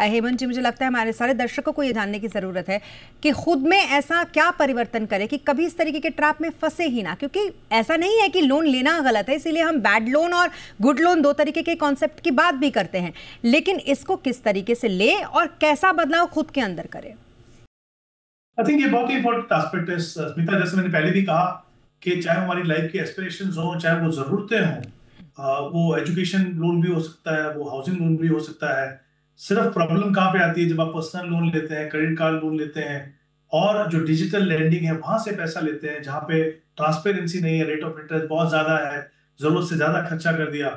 हेमंत जी, मुझे लगता है हमारे सारे दर्शकों को ये जानने की ज़रूरत है कि खुद में ऐसा क्या परिवर्तन करें कि कभी इस तरीके के ट्रैप में फंसे ही ना, क्योंकि ऐसा नहीं है कि लोन लेना गलत है, इसीलिए हम बैड लोन और गुड लोन दो तरीके के कॉन्सेप्ट की बात भी करते हैं, लेकिन इसको किस तरीके से ले और कैसा बदलाव खुद के अंदर करें। आई थिंक ये बहुत ही इंपॉर्टेंट एस्पेक्ट है स्मिता, जैसे मैंने पहले भी कहा कि चाहे हमारी लाइफ की एस्पिरेशंस हो, चाहे वो जरूरतें हों, वो एजुकेशन लोन भी हो सकता है, वो हाउसिंग लोन भी हो सकता है। सिर्फ प्रॉब्लम कहाँ पे आती है जब आप पर्सनल लोन लेते हैं, क्रेडिट कार्ड लोन लेते हैं और जो डिजिटल लैंडिंग है वहां से पैसा लेते हैं, जहां पे ट्रांसपेरेंसी नहीं है, रेट ऑफ इंटरेस्ट बहुत ज्यादा है, जरूरत से ज्यादा खर्चा कर दिया।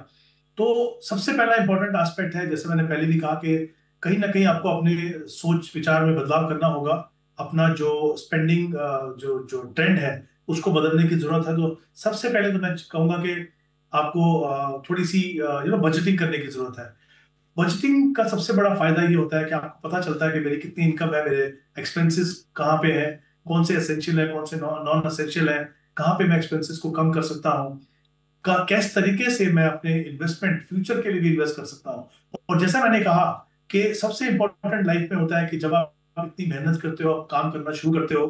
तो सबसे पहला इंपॉर्टेंट एस्पेक्ट है, जैसे मैंने पहले भी कहा कि कहीं ना कहीं आपको अपने सोच विचार में बदलाव करना होगा। अपना जो स्पेंडिंग जो जो ट्रेंड है उसको बदलने की जरूरत है। तो सबसे पहले तो मैं कहूंगा कि आपको थोड़ी सी बजटिंग करने की जरूरत है। बजटिंग का सबसे बड़ा फायदा ये होता है कि आपको पता चलता है कि मेरी कितनी इनकम है, मेरे एक्सपेंसेस कहाँ पे है, कौन से एसेंशियल है, कौन से नॉन एसेंशियल है, कहाँ पे मैं एक्सपेंसेस को कम कर सकता हूँ, किस तरीके से मैं अपने इन्वेस्टमेंट फ्यूचर के लिए भी इन्वेस्ट कर सकता हूँ। और जैसा मैंने कहा कि सबसे इंपॉर्टेंट लाइफ में होता है कि जब आप इतनी मेहनत करते हो, आप काम करना शुरू करते हो,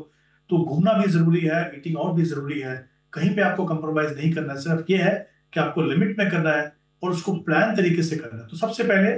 तो घूमना भी जरूरी है, ईटिंग आउट भी जरूरी है। कहीं पे आपको कंप्रोमाइज नहीं करना है, सिर्फ ये है कि आपको लिमिट में करना है और उसको प्लान तरीके से करना है। तो सबसे पहले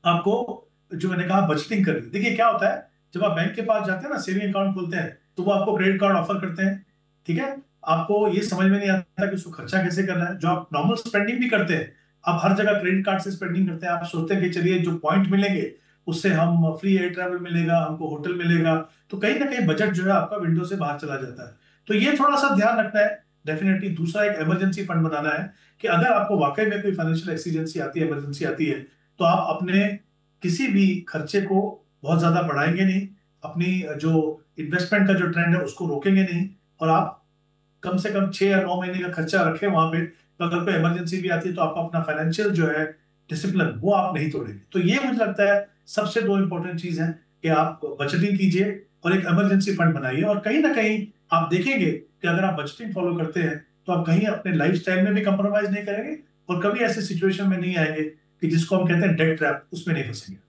आपको, जो मैंने कहा, बजटिंग करनी। देखिए क्या होता है, जब आप बैंक के पास जाते हैं ना, सेविंग अकाउंट खोलते हैं, तो वो आपको क्रेडिट कार्ड ऑफर करते हैं, ठीक है। आपको ये समझ में नहीं आता कि उसको खर्चा कैसे करना है। जो आप नॉर्मल स्पेंडिंग भी करते हैं, आप हर जगह क्रेडिट कार्ड से स्पेंडिंग करते हैं, आप सोचते हैं कि चलिए जो पॉइंट मिलेंगे उससे हम फ्री एयर ट्रैवल मिलेगा, हमको होटल मिलेगा, तो कहीं ना कहीं बजट जो है आपका विंडो से बाहर चला जाता है। तो ये थोड़ा सा ध्यान रखना है डेफिनेटली। दूसरा, एक इमरजेंसी फंड बनाना है कि अगर आपको वाकई में कोई फाइनेंशियल एक्सीजेंसी आती है, इमरजेंसी आती है, तो आप अपने किसी भी खर्चे को बहुत ज्यादा बढ़ाएंगे नहीं, अपनी जो इन्वेस्टमेंट का जो ट्रेंड है उसको रोकेंगे नहीं, और आप कम से कम 6 या 9 महीने का खर्चा रखें वहां पे। तो अगर कोई इमरजेंसी भी आती है तो आप अपना फाइनेंशियल जो है डिसिप्लिन वो आप नहीं तोड़ेंगे। तो ये मुझे लगता है सबसे दो इंपॉर्टेंट चीज है कि आप बजटिंग कीजिए और एक इमरजेंसी फंड बनाइए। और कहीं ना कहीं आप देखेंगे कि अगर आप बजटिंग फॉलो करते हैं तो आप कहीं अपने लाइफस्टाइल में भी कंप्रोमाइज नहीं करेंगे और कभी ऐसे सिचुएशन में नहीं आएंगे कि जिसको हम कहते हैं डेट ट्रैप, उसमें नहीं फंसेंगे।